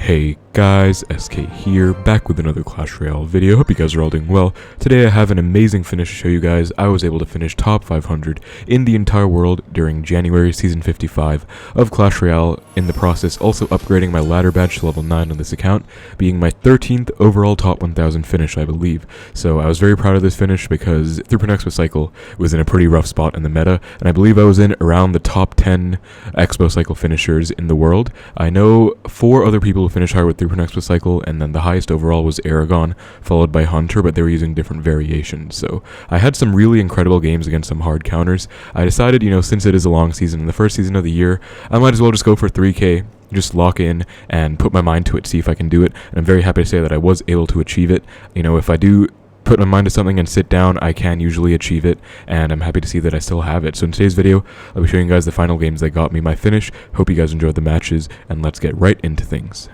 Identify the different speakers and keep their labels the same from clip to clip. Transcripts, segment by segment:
Speaker 1: Hey guys, SK here, back with another Clash Royale video. Hope you guys are all doing well. Today I have an amazing finish to show you guys. I was able to finish top 500 in the entire world during January season 55 of Clash Royale, in the process also upgrading my ladder badge to level 9 on this account, being my 13th overall top 1000 finish, I believe. So I was very proud of this finish because 3.0 Xbow cycle was in a pretty rough spot in the meta, and I believe I was in around the top 10 Xbow cycle finishers in the world. I know 4 other people who finished higher with 3.0 Xbow cycle, and then the highest overall was Aragon, followed by Hunter, but they were using different variations. So I had some really incredible games against some hard counters. I decided, since it is a long season, the first season of the year, I might as well just go for 3K, just lock in and put my mind to it, see if I can do it. And I'm very happy to say that I was able to achieve it. If I do put my mind to something and sit down, I can usually achieve it, and I'm happy to see that I still have it. So in today's video, I'll be showing you guys the final games that got me my finish. Hope you guys enjoyed the matches, and let's get right into things.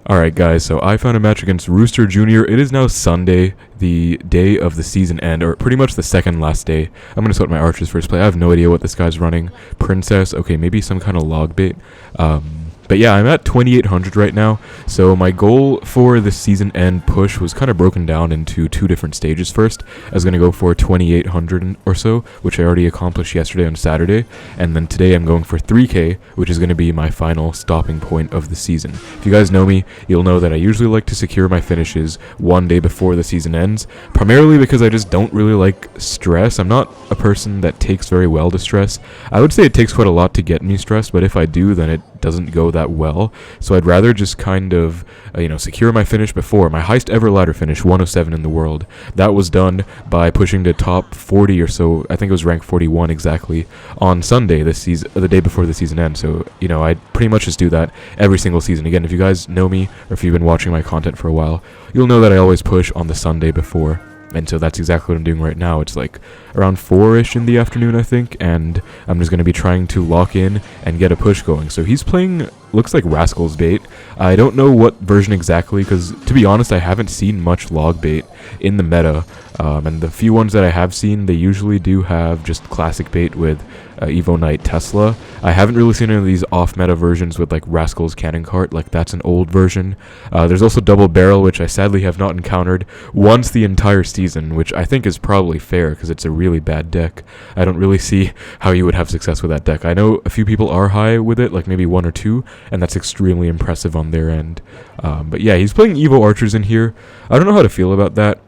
Speaker 1: Alright guys, so I found a match against Rooster Jr. It is now Sunday, the day of the season end, or pretty much the second last day. I'm going to sort my archers first play. I have no idea what this guy's running. Princess, okay, maybe some kind of Logbait. But yeah, I'm at 2800 right now, so my goal for the season end push was kind of broken down into 2 different stages. First, I was going to go for 2800 or so, which I already accomplished yesterday on Saturday, and then today I'm going for 3K, which is going to be my final stopping point of the season. If you guys know me, you'll know that I usually like to secure my finishes one day before the season ends, primarily because I just don't really like stress. I'm not a person that takes very well to stress. I would say it takes quite a lot to get me stressed, but if I do, then it doesn't go that well. So I'd rather just kind of secure my finish before. My highest ever ladder finish, 107 in the world, that was done by pushing to top 40 or so. I think it was rank 41 exactly on Sunday this season, the day before the season ends. So I pretty much just do that every single season. Again, if you guys know me, or if you've been watching my content for a while, you'll know that I always push on the Sunday before. And so that's exactly what I'm doing right now. It's like around 4-ish in the afternoon, I think, and I'm just going to be trying to lock in and get a push going. So he's playing, looks like Rascals bait. I don't know what version exactly, because to be honest, I haven't seen much Logbait in the meta. And the few ones that I have seen, they usually do have just classic bait with Evo Knight Tesla. I haven't really seen any of these off-meta versions with like Rascals Cannon Cart, like that's an old version. There's also Double Barrel, which I sadly have not encountered once the entire season, which I think is probably fair because it's a really bad deck. I don't really see how you would have success with that deck. I know a few people are high with it, like maybe 1 or 2, and that's extremely impressive on their end. But yeah, he's playing Evo Archers in here. I don't know how to feel about that.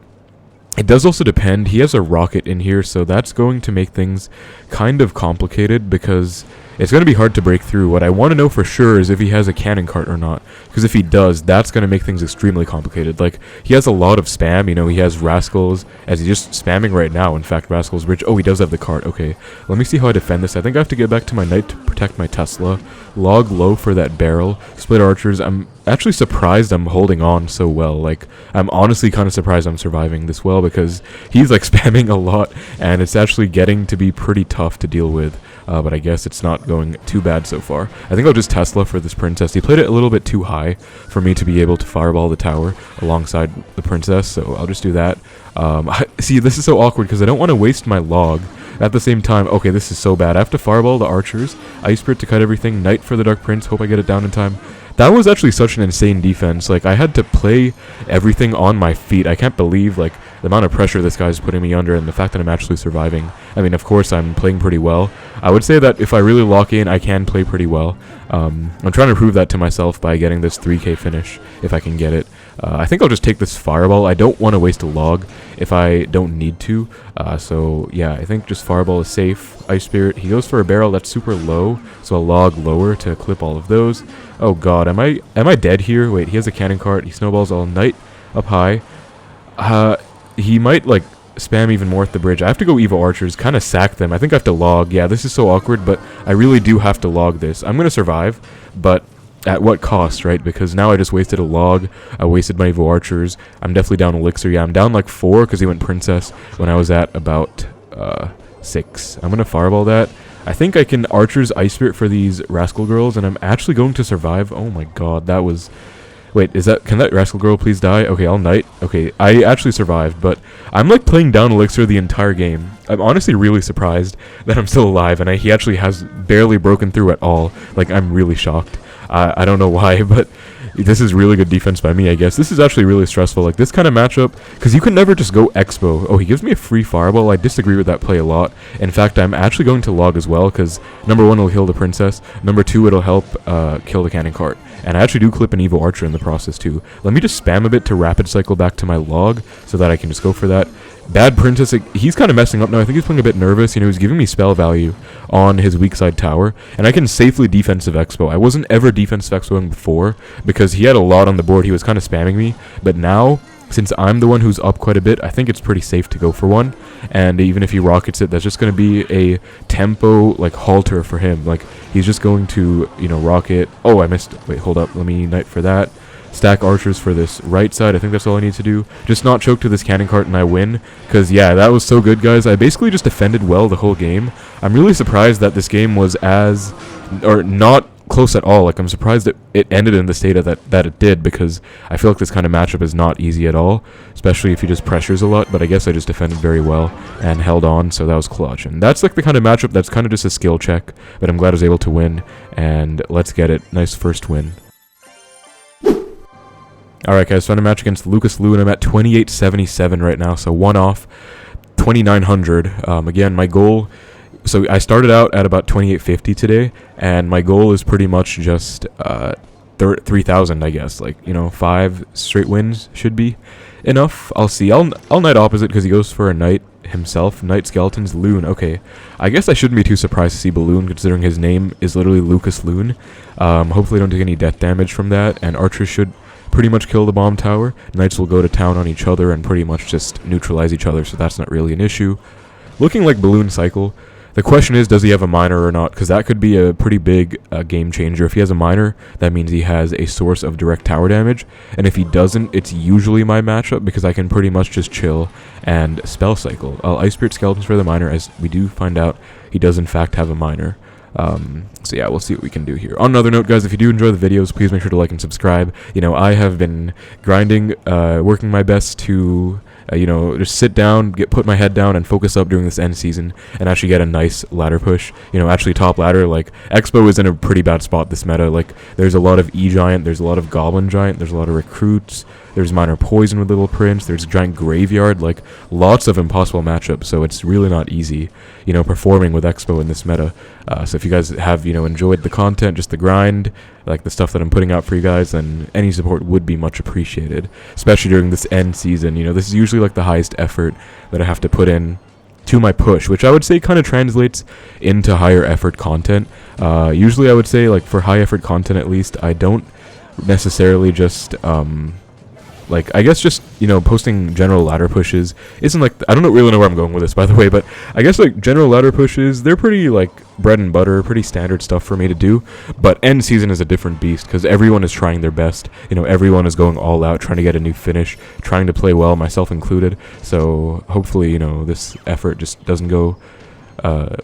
Speaker 1: It does also depend. He has a rocket in here, so that's going to make things kind of complicated because it's going to be hard to break through. What I want to know for sure is if he has a cannon cart or not, because if he does, that's going to make things extremely complicated. Like, he has a lot of spam, he has Rascals, as he's just spamming right now. In fact, Rascals Bridge, oh, he does have the cart. Okay, let me see how I defend this. I think I have to get back to my knight to protect my Tesla. Log low for that barrel. Split archers. I'm actually surprised I'm holding on so well. Like, I'm honestly kind of surprised I'm surviving this well because he's like spamming a lot, and it's actually getting to be pretty tough to deal with. But I guess it's not going too bad so far. I think I'll just Tesla for this princess. He played it a little bit too high for me to be able to fireball the tower alongside the princess, so I'll just do that. See, this is so awkward because I don't want to waste my log. At the same time, okay, this is so bad. I have to fireball the archers, Ice Spirit to cut everything, Knight for the Dark Prince, hope I get it down in time. That was actually such an insane defense. Like, I had to play everything on my feet. I can't believe, like, the amount of pressure this guy's putting me under and the fact that I'm actually surviving. I mean, of course, I'm playing pretty well. I would say that if I really lock in, I can play pretty well. I'm trying to prove that to myself by getting this 3K finish, if I can get it. I think I'll just take this fireball. I don't want to waste a log if I don't need to. So, yeah, I think just fireball is safe. Ice Spirit, he goes for a barrel that's super low, so a log lower to clip all of those. Oh god, am I dead here? Wait, he has a cannon cart. He snowballs all Knight up high. He might, like, spam even more at the bridge. I have to go Evo Archers, kind of sack them. I think I have to log. Yeah, this is so awkward, but I really do have to log this. I'm going to survive, but at what cost, right? Because now I just wasted a log. I wasted my Evo Archers. I'm definitely down Elixir. Yeah, I'm down like 4 because he went Princess when I was at about 6. I'm going to fireball that. I think I can Archers Ice Spirit for these Rascal girls, and I'm actually going to survive. Oh my god, that was... Wait, can that Rascal girl please die? Okay, I'll Knight. Okay, I actually survived, but I'm like playing down Elixir the entire game. I'm honestly really surprised that I'm still alive, and he actually has barely broken through at all. Like, I'm really shocked. I don't know why, but This is really good defense by me, I guess. This is actually really stressful. Like, this kind of matchup, because you can never just go Xbow. Oh, he gives me a free fireball. I disagree with that play a lot. In fact, I'm actually going to log as well, because number 1, it'll heal the princess. Number 2, it'll help kill the cannon cart. And I actually do clip an Evo Archer in the process, too. Let me just spam a bit to rapid cycle back to my log, so that I can just go for that. Bad princess, he's kind of messing up now. I think he's playing a bit nervous. You know, he's giving me spell value on his weak side tower, and I can safely defensive expo. I wasn't ever defensive expoing before because he had a lot on the board. He was kind of spamming me, but now, since I'm the one who's up quite a bit, I think it's pretty safe to go for one. And even if he rockets it, that's just going to be a tempo, like, halter for him. Like, he's just going to, you know, rocket. Oh, I missed. Wait, hold up. Let me knight for that. Stack archers for this right side. I think that's all I need to do. Just not choke to this cannon cart and I win. Because, yeah, that was so good, guys. I basically just defended well the whole game. I'm really surprised that this game was not close at all. Like, I'm surprised that it ended in the state that it did, because I feel like this kind of matchup is not easy at all, especially if he just pressures a lot. But I guess I just defended very well and held on, so that was clutch. And that's like the kind of matchup that's kind of just a skill check, but I'm glad I was able to win, and let's get it. Nice first win. Alright, guys, found a match against Lucas Lou, and I'm at 2877 right now, so 1 off, 2900. Again, my goal, so I started out at about 2850 today, and my goal is pretty much just 3000, I guess. Like, you know, 5 straight wins should be enough. I'll see. I'll knight opposite because he goes for a knight himself. Knight skeletons, Loon. Okay, I guess I shouldn't be too surprised to see Balloon, considering his name is literally Lucas Loon. Hopefully I don't take any death damage from that, and archers should pretty much kill the bomb tower. Knights will go to town on each other and pretty much just neutralize each other, so that's not really an issue. Looking like Balloon cycle. The question is, does he have a miner or not? Because that could be a pretty big game changer. If he has a miner, that means he has a source of direct tower damage. And if he doesn't, it's usually my matchup, because I can pretty much just chill and spell cycle. I'll Ice Spirit Skeletons for the miner, as we do find out he does in fact have a miner. So yeah, we'll see what we can do here. On another note, guys, if you do enjoy the videos, please make sure to like and subscribe. You know, I have been grinding, working my best to, you know, just sit down, put my head down, and focus up during this end season, and actually get a nice ladder push. You know, actually top ladder. Like, Expo is in a pretty bad spot this meta. Like, there's a lot of E-Giant, there's a lot of Goblin Giant, there's a lot of Recruits, there's Minor Poison with Little Prince, there's Giant Graveyard, like, lots of impossible matchups, so it's really not easy, you know, performing with Expo in this meta. So if you guys have, you know, enjoyed the content, just the grind, like the stuff that I'm putting out for you guys, then any support would be much appreciated, especially during this end season. You know, this is usually like the highest effort that I have to put in to my push, which I would say kind of translates into higher effort content. Usually I would say, like, for high effort content at least, I don't necessarily just like, I guess just, you know, posting general ladder pushes isn't like, I don't really know where I'm going with this, by the way, but I guess, like, general ladder pushes, they're pretty, like, bread and butter, pretty standard stuff for me to do. But end season is a different beast, because everyone is trying their best. You know, everyone is going all out, trying to get a new finish, trying to play well, myself included. So hopefully, you know, this effort just doesn't go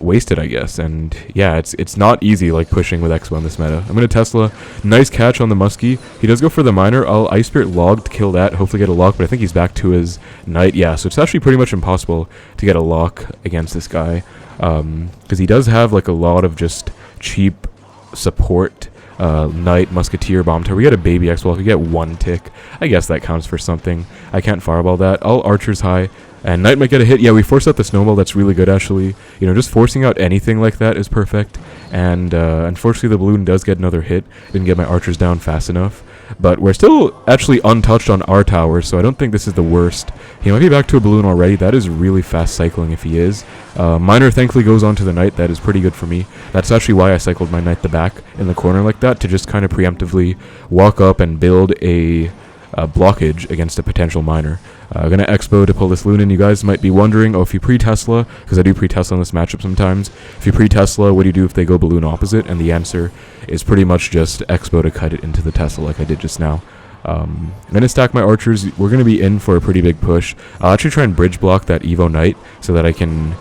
Speaker 1: wasted, I guess. And yeah, it's not easy, like, pushing with Expo in this meta. I'm gonna Tesla. Nice catch on the Muskie. He does go for the miner. I'll Ice Spirit log to kill that, hopefully get a lock, but I think he's back to his knight. Yeah, so it's actually pretty much impossible to get a lock against this guy, because he does have, like, a lot of just cheap support. Knight, Musketeer, Bomb Tower. We get a baby X-Wall. If we get 1 tick, I guess that counts for something. I can't fireball that. All archers high. And Knight might get a hit. Yeah, we forced out the snowball. That's really good, actually. You know, just forcing out anything like that is perfect. And unfortunately, the balloon does get another hit. Didn't get my archers down fast enough. But we're still actually untouched on our towers, so I don't think this is the worst. He might be back to a balloon already. That is really fast cycling if he is. Miner thankfully goes on to the knight. That is pretty good for me. That's actually why I cycled my knight the back in the corner like that, to just kind of preemptively walk up and build a blockage against a potential miner. I'm going to Expo to pull this loon in. You guys might be wondering, oh, if you pre-Tesla, because I do pre-Tesla in this matchup sometimes, if you pre-Tesla, what do you do if they go balloon opposite? And the answer is pretty much just Expo to cut it into the Tesla like I did just now. I'm going to stack my archers. We're going to be in for a pretty big push. I'll actually try and bridge block that Evo Knight so that I can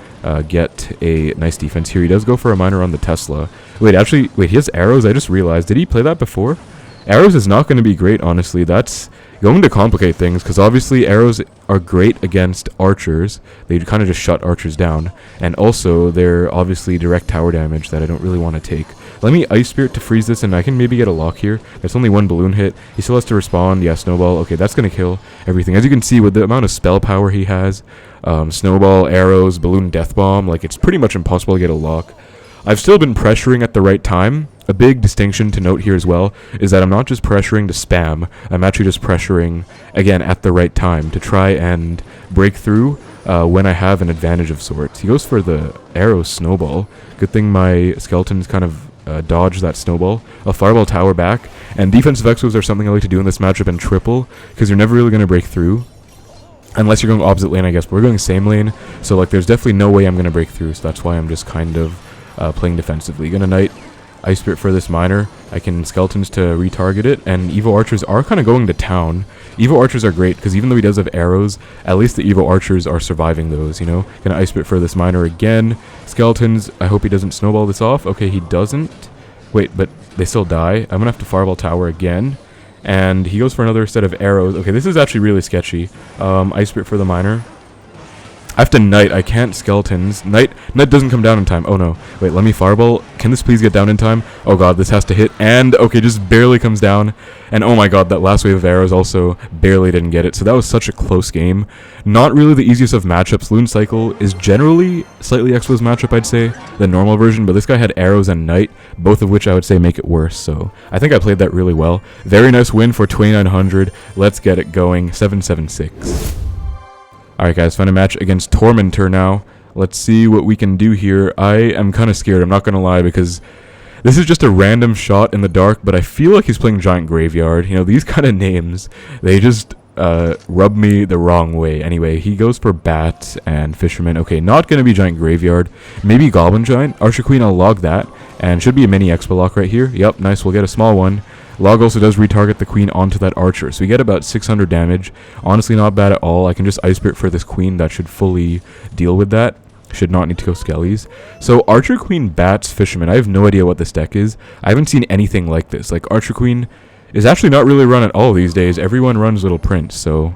Speaker 1: get a nice defense here. He does go for a miner on the Tesla. Wait, he has arrows? I just realized. Did he play that before? Arrows is not going to be great, honestly. That's going to complicate things, because obviously arrows are great against archers. They kind of just shut archers down. And also, they're obviously direct tower damage that I don't really want to take. Let me Ice Spirit to freeze this, and I can maybe get a lock here. That's only one balloon hit. He still has to respond. Yeah, Snowball. Okay, that's going to kill everything. As you can see, with the amount of spell power he has, Snowball, arrows, balloon, death bomb, like, it's pretty much impossible to get a lock. I've still been pressuring at the right time. A big distinction to note here as well is that I'm not just pressuring to spam. I'm actually just pressuring, again, at the right time to try and break through when I have an advantage of sorts. He goes for the arrow Snowball. Good thing my skeletons kind of dodged that Snowball. I'll Fireball Tower back. And defensive Xbows are something I like to do in this matchup in triple, because you're never really going to break through. Unless you're going opposite lane, I guess. But we're going same lane, so like there's definitely no way I'm going to break through, so that's why I'm just kind of playing defensively. Gonna Knight Ice Spirit for this Miner. I can Skeletons to retarget it, and Evo Archers are kind of going to town. Evo Archers are great, because even though he does have arrows, at least the Evo Archers are surviving those, you know? Gonna Ice Spirit for this Miner again. Skeletons, I hope he doesn't Snowball this off. Okay, he doesn't. Wait, but they still die. I'm gonna have to Fireball Tower again. And he goes for another set of arrows. Okay, this is actually really sketchy. Ice Spirit for the Miner. I have to Knight. I can't Skeletons. Knight doesn't come down in time. Oh no. Wait, let me Fireball. Can this please get down in time? Oh god, this has to hit. And, okay, just barely comes down. And oh my god, that last wave of arrows also barely didn't get it. So that was such a close game. Not really the easiest of matchups. Loon Cycle is generally slightly exposed matchup, I'd say, the normal version. But this guy had arrows and Knight, both of which I would say make it worse. So I think I played that really well. Very nice win for 2900. Let's get it going. 776. Alright guys, find a match against Tormentor now. Let's see what we can do here. I am kind of scared, I'm not going to lie, because this is just a random shot in the dark, but I feel like he's playing Giant Graveyard. You know, these kind of names, they just rub me the wrong way. Anyway, he goes for Bat and Fisherman. Okay, not going to be Giant Graveyard. Maybe Goblin Giant. Archer Queen, I'll log that. And should be a mini Expo lock right here. Yep, nice, we'll get a small one. Log also does retarget the queen onto that archer, so we get about 600 damage. Honestly, not bad at all. I can just Ice Spirit for this queen. That should fully deal with that. Should not need to go Skellies. So Archer Queen, Bats, Fisherman. I have no idea what this deck is. I haven't seen anything like this. Like, Archer Queen is actually not really run at all these days. Everyone runs Little Prince, so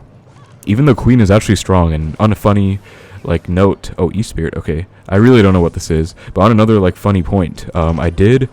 Speaker 1: even though Queen is actually strong, and on a funny like note, oh, E-Spirit, okay, I really don't know what this is, but on another like funny point, I did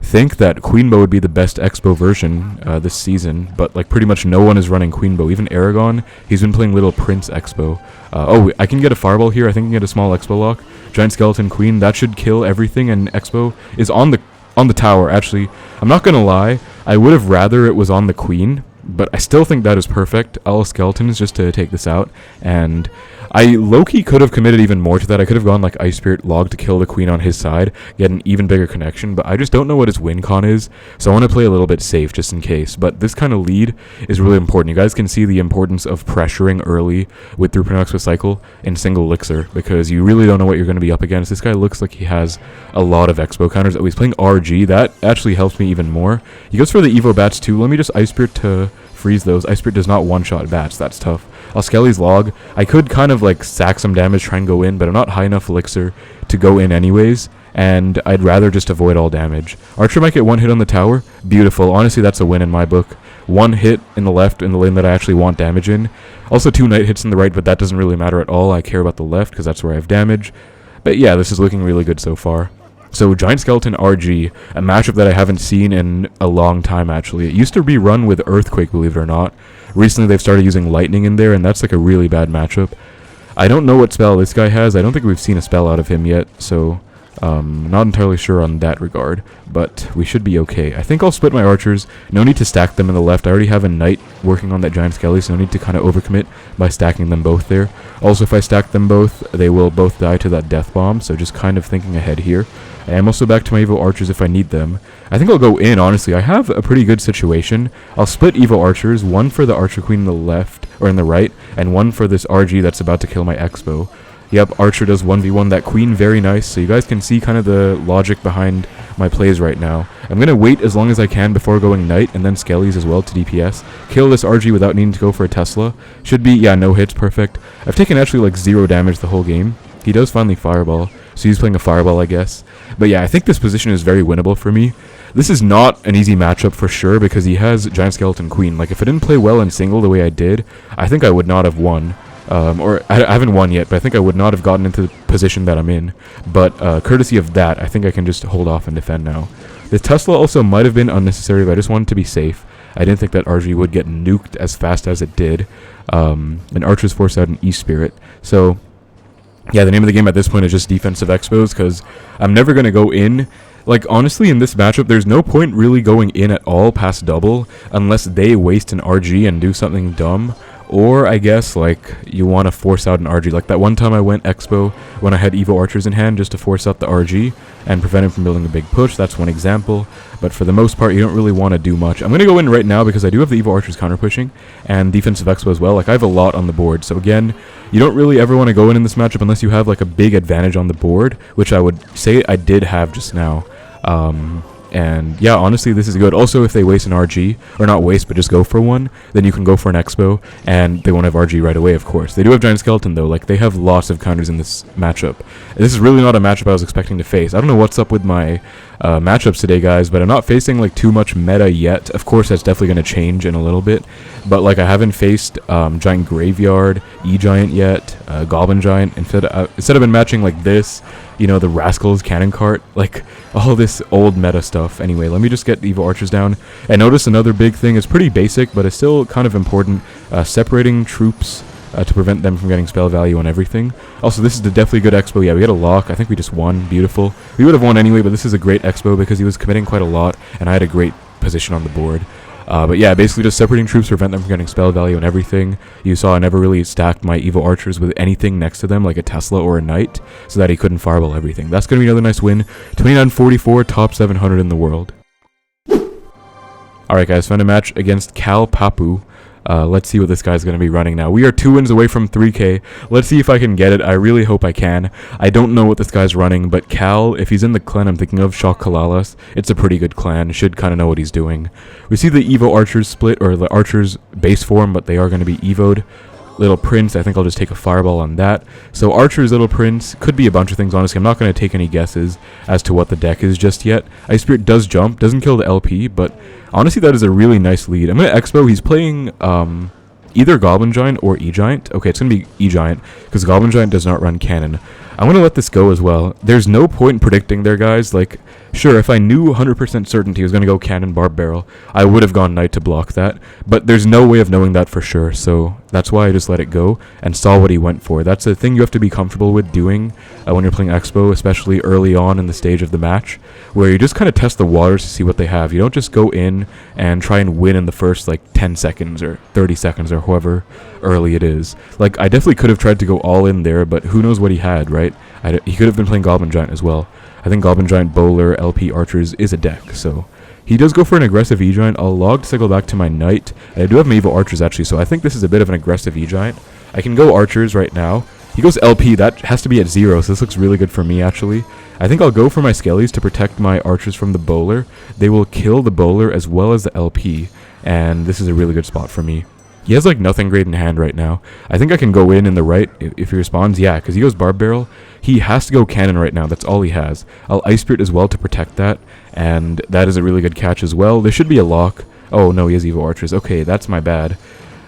Speaker 1: think that Queen Bow would be the best Expo version this season, but like pretty much no one is running Queen Bow. Even Aragon, he's been playing Little Prince Expo. Oh, I can get a Fireball here. I think I can get a small Expo lock. Giant Skeleton Queen, that should kill everything, and Expo is on the tower. Actually, I'm not gonna lie, I would have rather it was on the Queen, but I still think that is perfect. All Skeletons just to take this out, and I low-key could have committed even more to that. I could have gone like Ice Spirit Log to kill the Queen on his side, get an even bigger connection, but I just don't know what his win con is, so I want to play a little bit safe just in case. But this kind of lead is really important. You guys can see the importance of pressuring early with 3.0 Xbow Cycle in single Elixir, because you really don't know what you're going to be up against. This guy looks like he has a lot of Expo counters. Oh, he's playing RG. That actually helps me even more. He goes for the Evo Bats too. Let me just Ice Spirit to freeze those. Ice Spirit does not one-shot Bats. That's tough. I'll Skelly's Log. I could kind of like sack some damage, try and go in, but I'm not high enough Elixir to go in anyways, and I'd rather just avoid all damage. Archer might get one hit on the tower. Beautiful. Honestly, that's a win in my book. One hit in the left in the lane that I actually want damage in. Also 2 Knight hits in the right, but that doesn't really matter at all. I care about the left because that's where I have damage. But yeah, this is looking really good so far. So Giant Skeleton RG, a matchup that I haven't seen in a long time actually. It used to be run with Earthquake, believe it or not. Recently they've started using Lightning in there, and that's like a really bad matchup. I don't know what spell this guy has. I don't think we've seen a spell out of him yet, so not entirely sure on that regard, but we should be okay. I think I'll split my archers. No need to stack them in the left. I already have a knight working on that giant skelly, so no need to kind of overcommit by stacking them both there. Also, if I stack them both, they will both die to that death bomb, so just kind of thinking ahead here. I am also back to my Evo archers if I need them. I think I'll go in, honestly. I have a pretty good situation. I'll split Evo archers, one for the archer queen in the left, or in the right, and one for this RG that's about to kill my Expo. Yep, Archer does 1v1 that queen, very nice. So you guys can see kind of the logic behind my plays right now. I'm going to wait as long as I can before going Knight, and then Skellies as well to DPS. Kill this RG without needing to go for a Tesla. Should be, yeah, no hits, perfect. I've taken actually like 0 damage the whole game. He does finally Fireball, so he's playing a Fireball, I guess. But yeah, I think this position is very winnable for me. This is not an easy matchup for sure, because he has Giant Skeleton Queen. Like, if I didn't play well in single the way I did, I think I would not have won. Or I haven't won yet, but I think I would not have gotten into the position that I'm in. But courtesy of that, I think I can just hold off and defend now. The Tesla also might have been unnecessary, but I just wanted to be safe. I didn't think that RG would get nuked as fast as it did. And Archers forced out an E-Spirit. So, yeah, the name of the game at this point is just defensive Xbows, because I'm never going to go in. Like, honestly, in this matchup, there's no point really going in at all past double, unless they waste an RG and do something dumb. Or, I guess, like, you want to force out an RG. Like, that one time I went Expo when I had Evo Archers in hand just to force out the RG and prevent him from building a big push. That's one example. But for the most part, you don't really want to do much. I'm going to go in right now because I do have the Evo Archers counter-pushing and defensive Expo as well. Like, I have a lot on the board. So, again, you don't really ever want to go in this matchup unless you have, like, a big advantage on the board, which I would say I did have just now. And yeah, honestly, this is good. Also, if they waste an RG, or not waste, but just go for one, then you can go for an Expo, and they won't have RG right away, of course. They do have Giant Skeleton, though. Like, they have lots of counters in this matchup. This is really not a matchup I was expecting to face. I don't know what's up with my matchups today, guys, but I'm not facing, like, too much meta yet. Of course, that's definitely going to change in a little bit, but, like, I haven't faced Giant Graveyard, E-Giant yet, Goblin Giant. Instead, I've been matching, like, this, you know, the Rascals Cannon Cart, like, all this old meta stuff. Anyway, let me just get Evo Archers down. And notice another big thing is pretty basic, but it's still kind of important. Separating troops to prevent them from getting spell value on everything. Also, this is definitely good Expo. Yeah, we got a lock. I think we just won. Beautiful. We would have won anyway, but this is a great Expo because he was committing quite a lot, and I had a great position on the board. But yeah, basically just separating troops to prevent them from getting spell value and everything. You saw I never really stacked my Evo Archers with anything next to them, like a Tesla or a Knight, so that he couldn't fireball everything. That's going to be another nice win. 29-44, top 700 in the world. Alright guys, found a match against Cal Papu. Let's see what this guy's going to be running now. We are 2 wins away from 3K. Let's see if I can get it. I really hope I can. I don't know what this guy's running, but Cal, if he's in the clan I'm thinking of, Shah Kalalas, it's a pretty good clan. Should kind of know what he's doing. We see the Evo Archers split, or the Archers base form, but they are going to be Evo'd. Little Prince, I think I'll just take a fireball on that. So Archer's Little Prince could be a bunch of things, honestly. I'm not going to take any guesses as to what the deck is just yet. Ice Spirit does jump, doesn't kill the LP, but honestly that is a really nice lead. I'm going to Expo. He's playing either Goblin Giant or E-Giant. Okay, it's going to be E-Giant because Goblin Giant does not run cannon. I'm going to let this go as well. There's no point in predicting there, guys. Like, sure, if I knew 100% certainty he was going to go Cannon Barb Barrel, I would have gone Knight to block that. But there's no way of knowing that for sure, so that's why I just let it go and saw what he went for. That's a thing you have to be comfortable with doing when you're playing Expo, especially early on in the stage of the match, where you just kind of test the waters to see what they have. You don't just go in and try and win in the first, like, 10 seconds or 30 seconds or however early it is. Like, I definitely could have tried to go all in there, but who knows what he had, right? He could have been playing Goblin Giant as well. I think Goblin Giant, Bowler, LP, Archers is a deck, so he does go for an aggressive E-Giant. I'll log to cycle back to my Knight. I do have my Evo Archers, actually, so I think this is a bit of an aggressive E-Giant. I can go Archers right now. He goes LP. That has to be at 0, so this looks really good for me, actually. I think I'll go for my Skellies to protect my Archers from the Bowler. They will kill the Bowler as well as the LP, and this is a really good spot for me. He has, like, nothing great in hand right now. I think I can go in the right if he responds. Yeah, because he goes Barb Barrel. He has to go Cannon right now. That's all he has. I'll Ice Spirit as well to protect that, and that is a really good catch as well. There should be a lock. Oh, no, he has Evo Archers. Okay, that's my bad.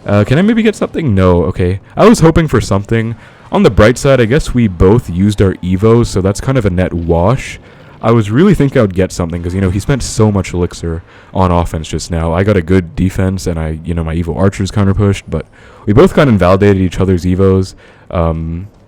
Speaker 1: Can I maybe get something? No, okay. I was hoping for something. On the bright side, I guess we both used our Evos, so that's kind of a net wash. I was really thinking I would get something because, you know, he spent so much elixir on offense just now. I got a good defense and my Evo Archers counter pushed, but we both kind of invalidated each other's Evos.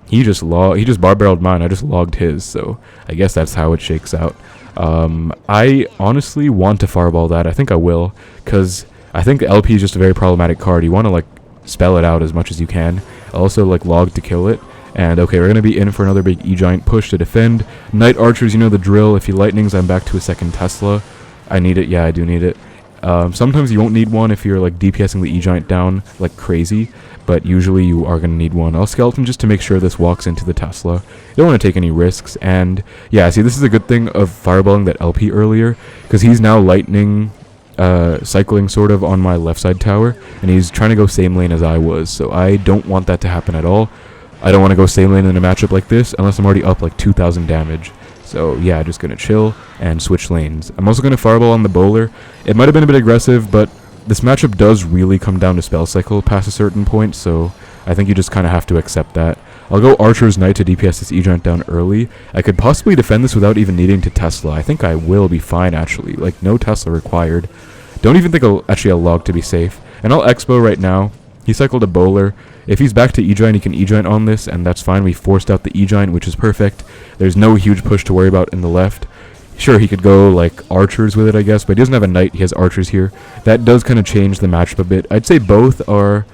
Speaker 1: He just Barb Barreled mine. I just logged his, so I guess that's how it shakes out. I honestly want to fireball that. I think I will, because I think the LP is just a very problematic card. You want to, like, spell it out as much as you can. Also, like, log to kill it. And okay, we're going to be in for another big E-Giant push to defend. Knight Archers, you know the drill. If he lightnings, I'm back to a second Tesla. I need it. Yeah, I do need it. Sometimes you won't need one if you're, like, DPSing the E-Giant down like crazy, but usually you are going to need one. I'll Skeleton just to make sure this walks into the Tesla. You don't want to take any risks. And yeah, see, this is a good thing of fireballing that LP earlier, because he's now lightning cycling sort of on my left side tower, and he's trying to go same lane as I was, so I don't want that to happen at all. I don't want to go same lane in a matchup like this unless I'm already up like 2,000 damage. So yeah, just going to chill and switch lanes. I'm also going to fireball on the Bowler. It might have been a bit aggressive, but this matchup does really come down to spell cycle past a certain point, so I think you just kind of have to accept that. I'll go Archer's Knight to DPS this E-Giant down early. I could possibly defend this without even needing to Tesla. I think I will be fine, actually. Like, no Tesla required. Don't even think I'll log to be safe. And I'll Expo right now. He cycled a Bowler. If he's back to E-Giant, he can E-Giant on this, and that's fine. We forced out the E-Giant, which is perfect. There's no huge push to worry about in the left. Sure, he could go, like, Archers with it, I guess, but he doesn't have a Knight. He has Archers here. That does kind of change the matchup a bit. I'd say both are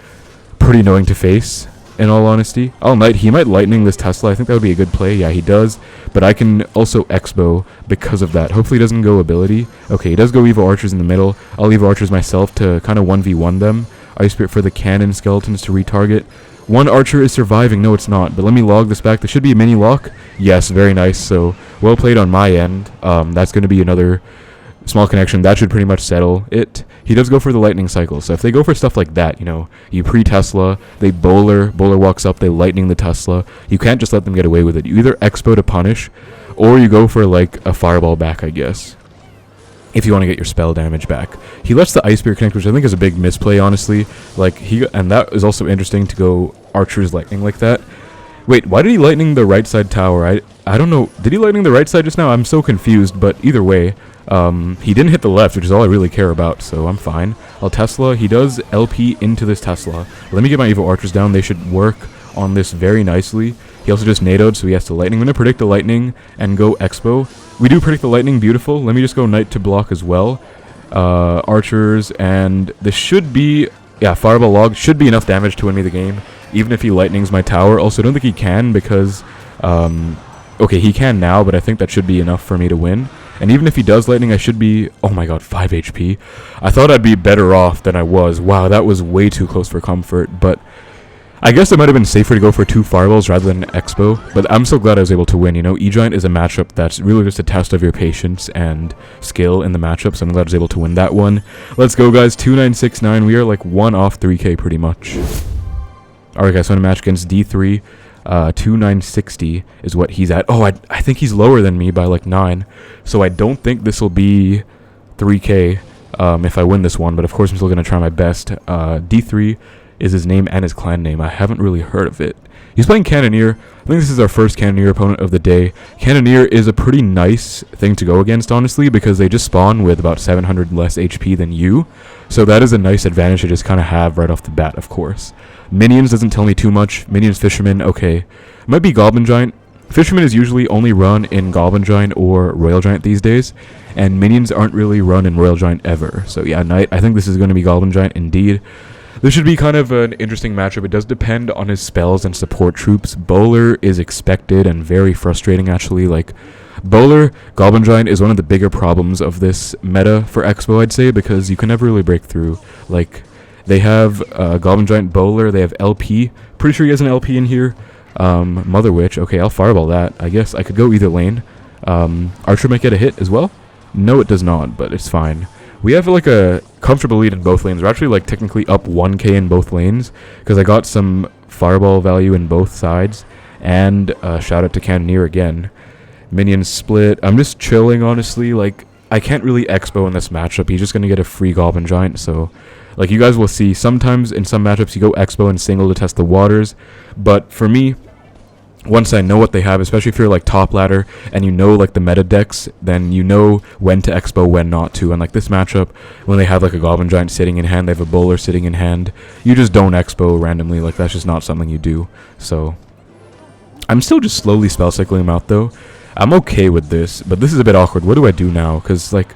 Speaker 1: pretty annoying to face, in all honesty. I'll Knight. He might Lightning this Tesla. I think that would be a good play. Yeah, he does. But I can also Expo because of that. Hopefully he doesn't go ability. Okay, he does go Evo Archers in the middle. I'll Evo Archers myself to kind of 1v1 them. Ice Spirit for the cannon skeletons to retarget. One Archer is surviving. No, it's not. But let me log this back. There should be a mini lock. Yes, very nice. So, well played on my end. That's going to be another small connection. That should pretty much settle it. He does go for the lightning cycle. So if they go for stuff like that, you know, you pre-Tesla, they Bowler walks up, they lightning the Tesla. You can't just let them get away with it. You either Expo to punish, or you go for like a fireball back, I guess, if you want to get your spell damage back. He lets the Ice Spear connect, which I think is a big misplay, honestly. Like, and that is also interesting to go Archer's lightning like that. Wait, why did he lightning the right side tower? I don't know. Did he lightning the right side just now? I'm so confused, but either way, he didn't hit the left, which is all I really care about, so I'm fine. I'll Tesla. He does LP into this Tesla. Let me get my Evo Archers down. They should work on this very nicely. He also just NATO'd, so he has to lightning. I'm going to predict the lightning and go Expo. We do predict the lightning. Beautiful. Let me just go Knight to block as well. Archers, and this should be... Yeah, Fireball Log should be enough damage to win me the game, even if he lightnings my tower. Also, I don't think he can because... okay, he can now, but I think that should be enough for me to win. And even if he does lightning, I should be... Oh my god, 5 HP. I thought I'd be better off than I was. Wow, that was way too close for comfort, but... I guess it might have been safer to go for 2 fireballs rather than Expo, but I'm so glad I was able to win. You know, E-Giant is a matchup that's really just a test of your patience and skill in the matchup, so I'm glad I was able to win that one. Let's go, guys. 2969. We are like 1 off 3k pretty much. Alright, guys, so I'm going to match against D3. 2960 is what he's at. Oh, I think he's lower than me by like 9, so I don't think this will be 3k if I win this one, but of course I'm still going to try my best. D3 is his name and his clan name. I haven't really heard of it. He's playing Cannoneer. I think this is our first Cannoneer opponent of the day. Cannoneer is a pretty nice thing to go against, honestly, because they just spawn with about 700 less HP than you. So that is a nice advantage to just kind of have right off the bat, of course. Minions doesn't tell me too much. Minions, Fisherman, okay. Might be Goblin Giant. Fisherman is usually only run in Goblin Giant or Royal Giant these days, and Minions aren't really run in Royal Giant ever. So yeah, Knight, I think this is going to be Goblin Giant indeed. This should be kind of an interesting matchup. It does depend on his spells and support troops. Bowler is expected and very frustrating, actually. Like, Bowler, Goblin Giant is one of the bigger problems of this meta for Expo, I'd say, because you can never really break through. Like, they have Goblin Giant Bowler, they have LP. Pretty sure he has an LP in here. Mother Witch, okay, I'll fireball that. I guess I could go either lane. Archer might get a hit as well. No, it does not, but it's fine. We have like a comfortable lead in both lanes. We're actually like technically up 1k in both lanes because I got some fireball value in both sides. And shout out to Cannoneer again. Minions split. I'm just chilling, honestly. Like, I can't really Expo in this matchup. He's just going to get a free Goblin Giant. So, like, you guys will see, sometimes in some matchups you go Expo and single to test the waters. But for me, once I know what they have, especially if you're like top ladder and you know like the meta decks, then you know when to Expo, when not to. And like this matchup, when they have like a Goblin Giant sitting in hand, they have a Bowler sitting in hand, you just don't Expo randomly. Like, that's just not something you do. So I'm still just slowly spell cycling him out though. I'm okay with this, but this is a bit awkward. What do I do now? Because like,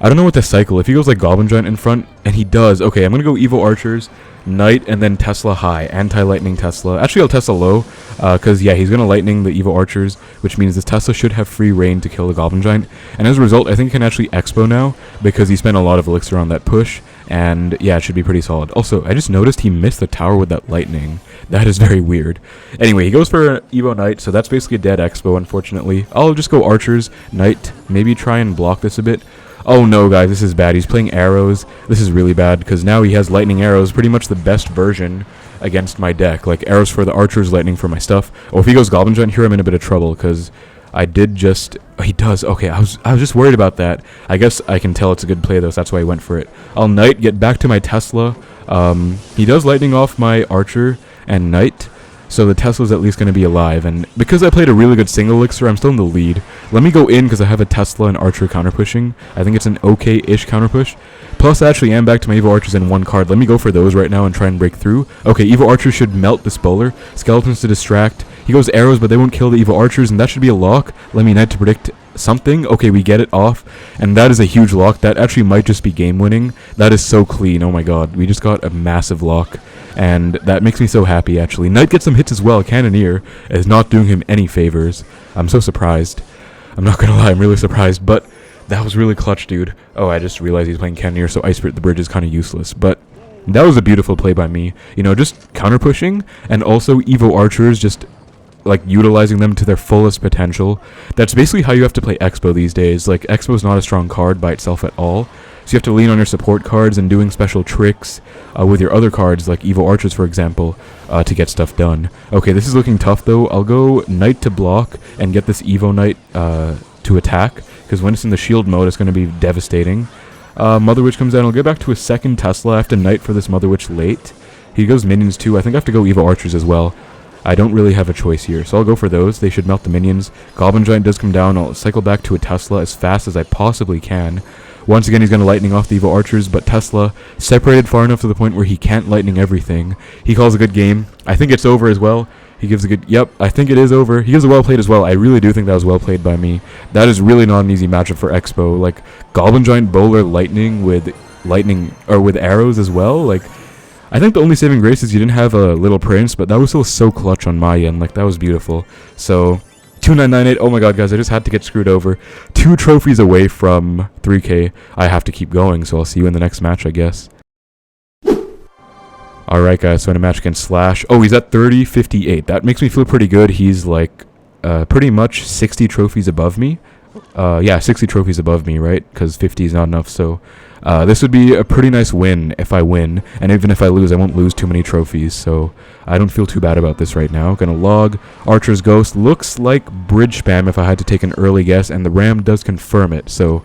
Speaker 1: I don't know what to cycle. If he goes like Goblin Giant in front, and he does, okay, I'm gonna go Evo Archers, Knight, and then Tesla high, anti-lightning Tesla. Actually, I'll Tesla low, because yeah, he's gonna lightning the Evo Archers, which means this Tesla should have free reign to kill the Goblin Giant. And as a result, I think he can actually Expo now, because he spent a lot of elixir on that push, and yeah, it should be pretty solid. Also, I just noticed he missed the tower with that lightning. That is very weird. Anyway, he goes for Evo Knight, so that's basically a dead Expo, unfortunately. I'll just go Archers, Knight, maybe try and block this a bit. Oh no, guys, this is bad. He's playing arrows. This is really bad, because now he has lightning arrows, pretty much the best version against my deck. Like, arrows for the archers, lightning for my stuff. Oh, if he goes Goblin Giant here, I'm in a bit of trouble, because I did just... Oh, he does. Okay, I was just worried about that. I guess I can tell it's a good play, though, so that's why I went for it. I'll Knight, get back to my Tesla. He does lightning off my archer and Knight. So the Tesla's at least going to be alive, and because I played a really good single elixir, I'm still in the lead. Let me go in because I have a Tesla and Archer counter pushing. I think it's an okay-ish counter push. Plus, I actually am back to my Evo Archers in one card. Let me go for those right now and try and break through. Okay, Evo Archer should melt this bowler. Skeletons to distract. He goes arrows, but they won't kill the Evo Archers, and that should be a lock. Let me Knight to predict something. Okay, we get it off, and that is a huge lock. That actually might just be game winning. That is so clean. Oh my god, we just got a massive lock, and that makes me so happy. Actually, Knight gets some hits as well. Cannoneer is not doing him any favors. I'm so surprised. I'm not gonna lie, I'm really surprised, but that was really clutch, dude. Oh, I just realized he's playing Cannoneer, so Ice Spirit the bridge is kind of useless, but that was a beautiful play by me. You know, just counter pushing, and also Evo Archers just like utilizing them to their fullest potential. That's basically how you have to play Xbow these days. Like, Xbow's not a strong card by itself at all, so you have to lean on your support cards and doing special tricks with your other cards, like Evo Archers, for example, to get stuff done. Okay, this is looking tough, though. I'll go Knight to block and get this Evo Knight to attack, because when it's in the shield mode, it's going to be devastating. Mother Witch comes down. I'll get back to a second Tesla. I have to Knight for this Mother Witch late. He goes minions, too. I think I have to go Evo Archers as well. I don't really have a choice here, so I'll go for those. They should melt the minions. Goblin Giant does come down. I'll cycle back to a Tesla as fast as I possibly can. Once again, he's going to lightning off the Evo Archers, but Tesla separated far enough to the point where he can't lightning everything. He calls a good game. I think it's over as well. He gives a good... Yep, I think it is over. He gives a well played as well. I really do think that was well played by me. That is really not an easy matchup for Xbow. Like, Goblin Giant Bowler lightning with arrows as well. Like, I think the only saving grace is you didn't have a Little Prince, but that was still so clutch on my end. Like, that was beautiful. So, 2998. Oh my god, guys, I just had to get screwed over. 2 trophies away from 3K. I have to keep going, so I'll see you in the next match, I guess. Alright, guys, so in a match against Slash. Oh, he's at 30-58. That makes me feel pretty good. He's, like, pretty much 60 trophies above me. Yeah, 60 trophies above me, right? Because 50 is not enough, so... this would be a pretty nice win if I win, and even if I lose, I won't lose too many trophies, so I don't feel too bad about this right now. Gonna log. Archer's Ghost looks like Bridgespam if I had to take an early guess, and the Ram does confirm it, so...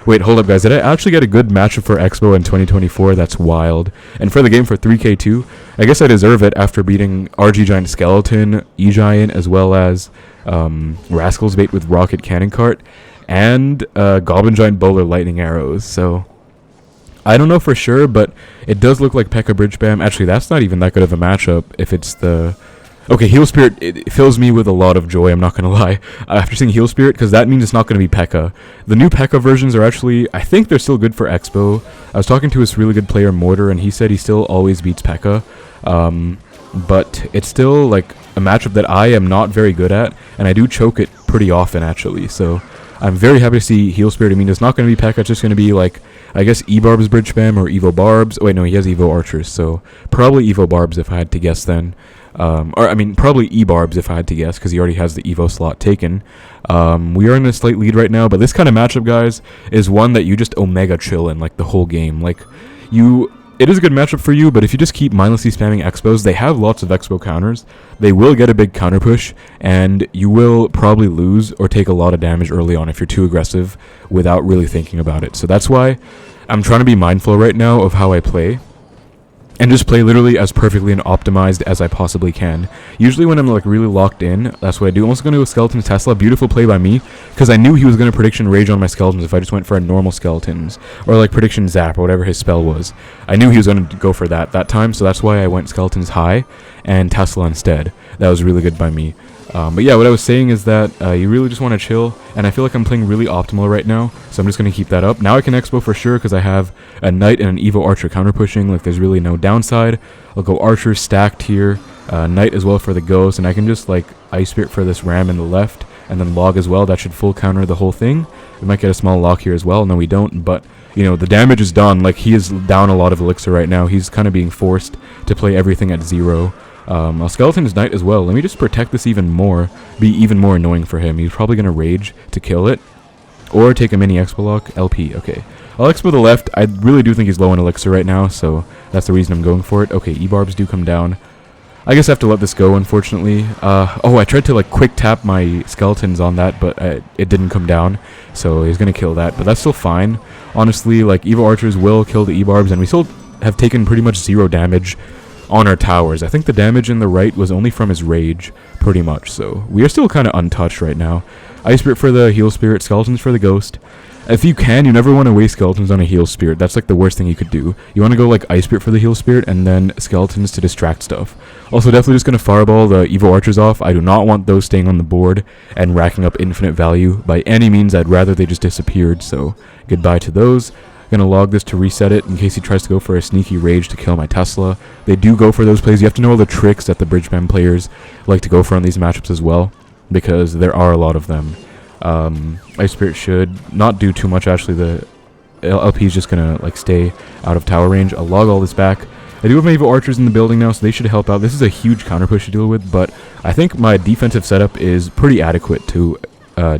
Speaker 1: Wait, hold up, guys. Did I actually get a good matchup for Xbow in 2024? That's wild. And for the game for 3K2, I guess I deserve it after beating RG Giant Skeleton, E-Giant, as well as Rascals Bait with Rocket Cannon Cart, and Goblin Giant Bowler Lightning Arrows, so... I don't know for sure, but it does look like P.E.K.K.A. Bridgespam. Actually, that's not even that good of a matchup if it's the... Okay, Heal Spirit, it fills me with a lot of joy, I'm not going to lie, after seeing Heal Spirit, because that means it's not going to be P.E.K.K.A. The new P.E.K.K.A. versions are actually... I think they're still good for Xbow. I was talking to this really good player, Mortar, and he said he still always beats P.E.K.K.A. But it's still, like, a matchup that I am not very good at, and I do choke it pretty often, actually, so... I'm very happy to see Heal Spirit. I mean, it's not going to be P.E.K.K.A. It's just going to be, like, I guess E-Barb's Bridgespam or Evo Barbs. Oh, wait, no, he has Evo Archers, so probably Evo Barbs if I had to guess then. Or, I mean, probably E-Barbs if I had to guess, because he already has the Evo slot taken. We are in a slight lead right now, but this kind of matchup, guys, is one that you just Omega chill in, like, the whole game. Like, it is a good matchup for you, but if you just keep mindlessly spamming Xbows, they have lots of Xbow counters. They will get a big counter push, and you will probably lose or take a lot of damage early on if you're too aggressive without really thinking about it. So that's why I'm trying to be mindful right now of how I play, and just play literally as perfectly and optimized as I possibly can. Usually when I'm like really locked in, that's what I do. I'm also going to go Skeleton Tesla. Beautiful play by me, because I knew he was going to Prediction Rage on my Skeletons if I just went for a normal Skeletons, or like Prediction Zap, or whatever his spell was. I knew he was going to go for that time, so that's why I went Skeletons high and Tesla instead. That was really good by me. But yeah, what I was saying is that you really just want to chill, and I feel like I'm playing really optimal right now, so I'm just going to keep that up. Now I can Expo for sure, because I have a Knight and an Evo Archer counter pushing, like there's really no downside. I'll go Archer stacked here, Knight as well for the Ghost, and I can just like Ice Spirit for this Ram in the left, and then Log as well. That should full counter the whole thing. We might get a small lock here as well. No, we don't, but you know, the damage is done. Like, he is down a lot of Elixir right now. He's kind of being forced to play everything at 0. Skeleton's Knight as well. Let me just protect this even more. Be even more annoying for him. He's probably going to Rage to kill it. Or take a mini Expo lock. LP, okay. I'll Expo the left. I really do think he's low on Elixir right now, so that's the reason I'm going for it. Okay, E-Barbs do come down. I guess I have to let this go, unfortunately. Oh, I tried to like quick tap my Skeletons on that, but it didn't come down. So he's going to kill that, but that's still fine. Honestly, like, Evo Archers will kill the E-Barbs, and we still have taken pretty much 0 damage. on our towers. I think the damage in the right was only from his rage, pretty much, so we are still kind of untouched right now. Ice Spirit for the heal spirit, Skeletons for the ghost. If you can, you never want to waste Skeletons on a heal spirit. That's like the worst thing you could do. You want to go like Ice Spirit for the heal spirit and then Skeletons to distract stuff. Also, definitely just going to fireball the Evo Archers off. I do not want those staying on the board and racking up infinite value. By any means, I'd rather they just disappeared, so goodbye to those. Gonna log this to reset it in case he tries to go for a sneaky rage to kill my Tesla. They do go for those plays. You have to know all the tricks that the Bridgespam players like to go for on these matchups as well, because there are a lot of them. Ice Spirit should not do too much. Actually, the LP is just gonna like stay out of tower range. I'll log all this back. I do have my Evo Archers in the building now, so they should help out. This is a huge counter push to deal with, but I think my defensive setup is pretty adequate to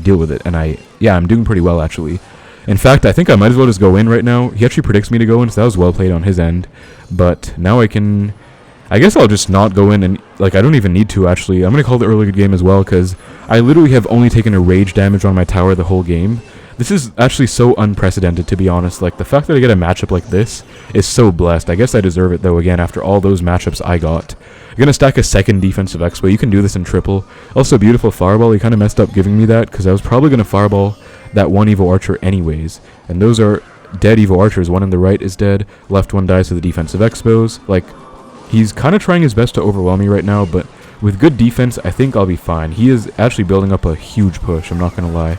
Speaker 1: deal with it, and I'm doing pretty well actually. In fact, I think I might as well just go in right now. He actually predicts me to go in, so that was well played on his end. But now I guess I'll just not go in, and like I don't even need to actually. I'm going to call the early good game as well, because I literally have only taken a rage damage on my tower the whole game. This is actually so unprecedented, to be honest. Like, the fact that I get a matchup like this is so blessed. I guess I deserve it, though, again, after all those matchups I got. You're going to stack a second defensive Xbow. You can do this in triple. Also, beautiful fireball. He kind of messed up giving me that, because I was probably going to fireball that one Evo Archer anyways. And those are dead Evo Archers. One on the right is dead. Left one dies to the defensive Xbows. Like, he's kind of trying his best to overwhelm me right now, but with good defense, I think I'll be fine. He is actually building up a huge push, I'm not going to lie,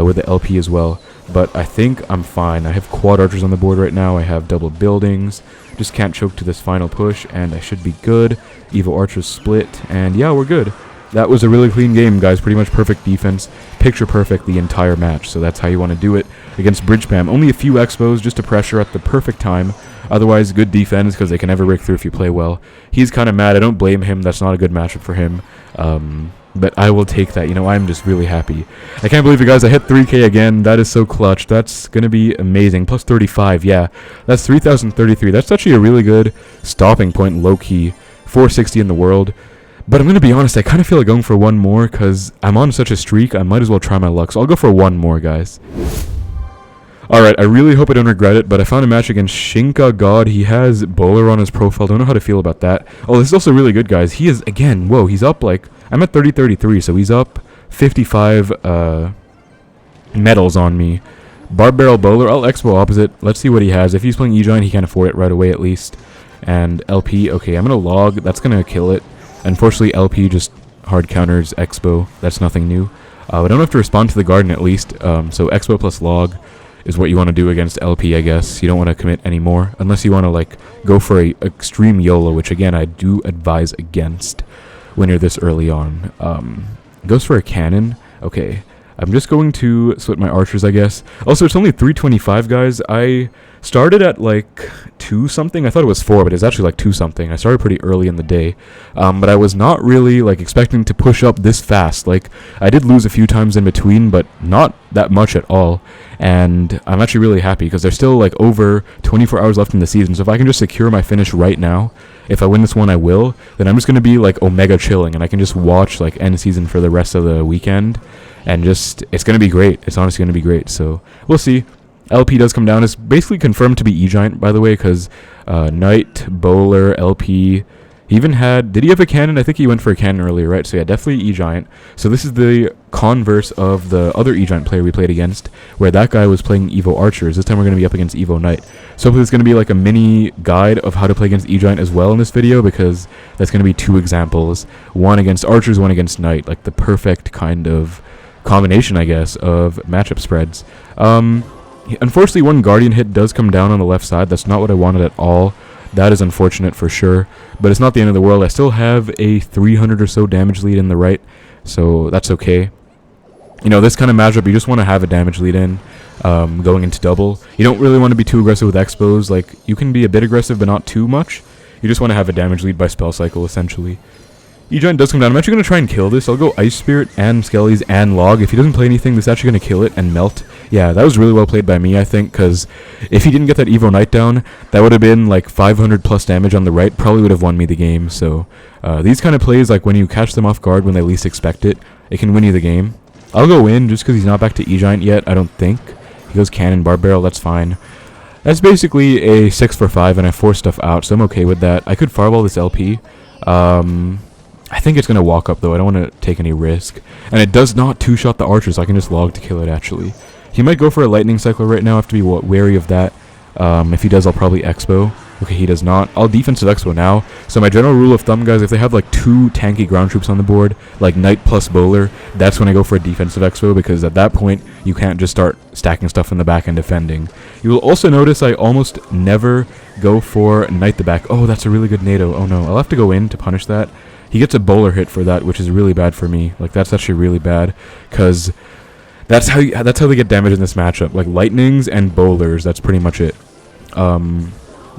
Speaker 1: with the LP as well. But I think I'm fine. I have quad archers on the board right now. I have double buildings. Just can't choke to this final push, and I should be good. Evo Archers split, and yeah, we're good. That was a really clean game, guys. Pretty much perfect defense. Picture perfect the entire match. So that's how you want to do it against Bridgespam. Only a few Xbows just to pressure at the perfect time. Otherwise, good defense because they can never break through if you play well. He's kind of mad. I don't blame him. That's not a good matchup for him. But I will take that. You know, I'm just really happy. I can't believe it, guys. I hit 3K again. That is so clutch. That's going to be amazing. Plus 35. Yeah, that's 3,033. That's actually a really good stopping point, low-key. 460 in the world. But I'm going to be honest, I kind of feel like going for one more because I'm on such a streak, I might as well try my luck. So I'll go for one more, guys. Alright, I really hope I don't regret it, but I found a match against Shinka God. He has Bowler on his profile. Don't know how to feel about that. Oh, this is also really good, guys. He is, again, whoa, he's up like, I'm at 30-33, so he's up 55 medals on me. Barbarrel Bowler, I'll Xbow opposite. Let's see what he has. If he's playing E-Giant, he can afford it right away at least. And LP, okay, I'm going to log. That's going to kill it. Unfortunately, LP just hard counters Xbow. That's nothing new. I don't have to respond to the Garden at least. So Xbow plus log is what you want to do against LP, I guess. You don't want to commit anymore. Unless you want to, like, go for a extreme YOLO, which, again, I do advise against when you're this early on. Goes for a cannon. Okay. I'm just going to split my archers, I guess. Also, it's only 325, guys. I started at, like, 2-something. I thought it was 4, but it's actually, like, 2-something. I started pretty early in the day. But I was not really, like, expecting to push up this fast. Like, I did lose a few times in between, but not that much at all. And I'm actually really happy, because there's still, like, over 24 hours left in the season. So if I can just secure my finish right now, if I win this one, I will, then I'm just going to be, like, Omega chilling. And I can just watch, like, end season for the rest of the weekend. And just, it's going to be great. It's honestly going to be great. So, we'll see. LP does come down. It's basically confirmed to be E-Giant, by the way, because Knight, Bowler, LP, he even had, did he have a cannon? I think he went for a cannon earlier, right? So, yeah, definitely E-Giant. So, this is the converse of the other E-Giant player we played against, where that guy was playing Evo Archers. This time we're going to be up against Evo Knight. So, hopefully, there's going to be like a mini guide of how to play against E-Giant as well in this video, because that's going to be 2 examples. One against Archers, one against Knight. Like, the perfect kind of combination, I guess, of matchup spreads. Unfortunately, one Guardian hit does come down on the left side. That's not what I wanted at all. That is unfortunate for sure, but it's not the end of the world. I still have a 300 or so damage lead in the right, so that's okay. You know, this kind of matchup, you just want to have a damage lead in going into double. You don't really want to be too aggressive with Xbows. Like, you can be a bit aggressive, but not too much. You just want to have a damage lead by spell cycle, essentially. E-Giant does come down. I'm actually going to try and kill this. I'll go Ice Spirit and Skellies and Log. If he doesn't play anything, this is actually going to kill it and melt. Yeah, that was really well played by me, I think, because if he didn't get that Evo Knight down, that would have been like 500 plus damage on the right. Probably would have won me the game. So these kind of plays, like when you catch them off guard when they least expect it, it can win you the game. I'll go in just because he's not back to E-Giant yet, I don't think. He goes Cannon, Barbarrel, that's fine. That's basically a 6 for 5, and I force stuff out, so I'm okay with that. I could fireball this LP. I think it's going to walk up, though. I don't want to take any risk. And it does not two-shot the archer, so I can just log to kill it, actually. He might go for a lightning cycle right now. I have to be wary of that. If he does, I'll probably Xbow. Okay, he does not. I'll defensive Xbow now. So my general rule of thumb, guys, if they have like 2 tanky ground troops on the board, like Knight plus Bowler, that's when I go for a defensive Xbow, because at that point, you can't just start stacking stuff in the back and defending. You will also notice I almost never go for Knight the back. Oh, that's a really good NATO. Oh no, I'll have to go in to punish that. He gets a Bowler hit for that, which is really bad for me. Like, that's actually really bad, because that's how they get damage in this matchup. Like, lightnings and bowlers, that's pretty much it.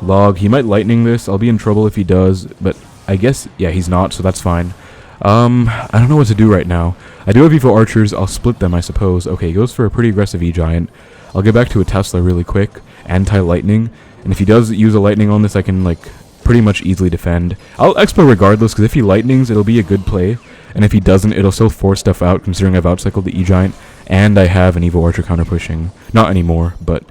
Speaker 1: Log, he might lightning this. I'll be in trouble if he does, but I guess, yeah, he's not, so that's fine. I don't know what to do right now. I do have Evo archers. I'll split them, I suppose. Okay, he goes for a pretty aggressive E-Giant. I'll get back to a Tesla really quick. Anti-lightning. And if he does use a lightning on this, I can, like, pretty much easily defend. I'll Expo regardless, because if he lightnings, it'll be a good play. And if he doesn't, it'll still force stuff out, considering I've outcycled the E-Giant. And I have an Evo archer counter pushing. Not anymore, but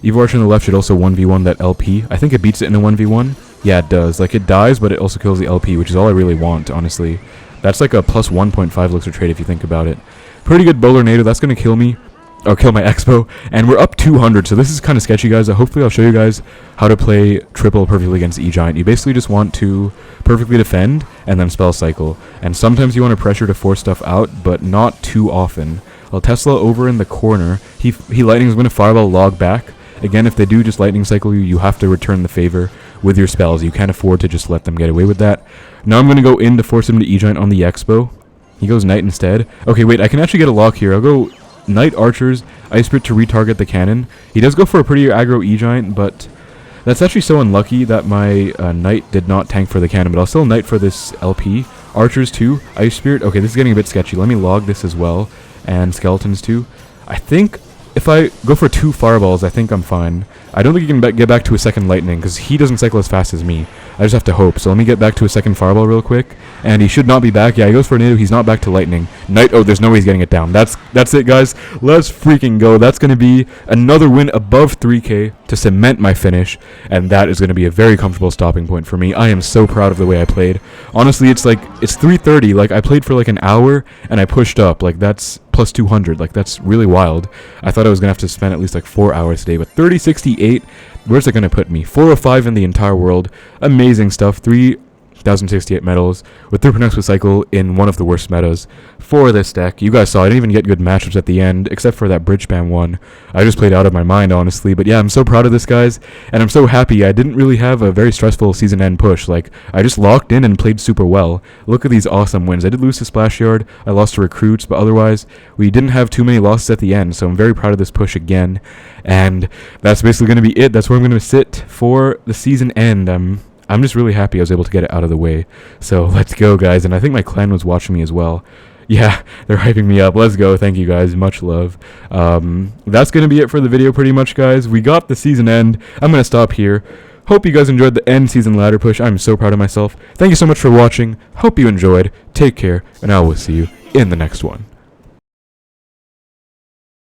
Speaker 1: Evo archer on the left should also 1v1 that LP. I think it beats it in a 1v1. Yeah, it does. Like, it dies, but it also kills the LP, which is all I really want, honestly. That's like a plus 1.5 elixir trade if you think about it. Pretty good bowler NATO. That's going to kill me. Or kill my Expo. And we're up 200, so this is kind of sketchy, guys. Hopefully I'll show you guys how to play triple perfectly against E-Giant. You basically just want to perfectly defend and then spell cycle. And sometimes you want to pressure to force stuff out, but not too often. Well, Tesla over in the corner. He lightning is going to fireball log back. Again, if they do just lightning cycle you, you have to return the favor with your spells. You can't afford to just let them get away with that. Now I'm going to go in to force him to E-Giant on the Expo. He goes Knight instead. Okay, wait, I can actually get a lock here. I'll go Knight Archers, Ice Spirit to retarget the cannon. He does go for a pretty aggro E-Giant, but that's actually so unlucky that my Knight did not tank for the cannon, but I'll still Knight for this LP. Archers too, Ice Spirit. Okay, this is getting a bit sketchy. Let me log this as well. And Skeletons too. I think if I go for 2 fireballs, I think I'm fine. I don't think he can get back to a second lightning, because he doesn't cycle as fast as me. I just have to hope. So let me get back to a second fireball real quick. And he should not be back. Yeah, he goes for a native. He's not back to lightning. Knight. Oh, there's no way he's getting it down. That's it, guys. Let's freaking go. That's going to be another win above 3K to cement my finish. And that is going to be a very comfortable stopping point for me. I am so proud of the way I played. Honestly, it's 3:30. Like, I played for like an hour, and I pushed up. Like, that's plus 200. Like, that's really wild. I thought I was going to have to spend at least like 4 hours today. But 3068, where's it going to put me? 405 in the entire world. Amazing stuff. 3,068 medals with 3.0 cycle in one of the worst metas for this deck. You guys saw I didn't even get good matchups at the end, except for that Bridgespam one. I just played out of my mind, honestly. But yeah, I'm so proud of this, guys, and I'm so happy. I didn't really have a very stressful season end push. Like, I just locked in and played super well. Look at these awesome wins. I did lose to Splash Yard. I lost to Recruits, but otherwise we didn't have too many losses at the end. So I'm very proud of this push again, and that's basically going to be it. That's where I'm going to sit for the season end. I'm just really happy I was able to get it out of the way. So let's go, guys. And I think my clan was watching me as well. Yeah, they're hyping me up. Let's go. Thank you, guys. Much love. That's going to be it for the video pretty much, guys. We got the season end. I'm going to stop here. Hope you guys enjoyed the end season ladder push. I'm so proud of myself. Thank you so much for watching. Hope you enjoyed. Take care, and I will see you in the next one.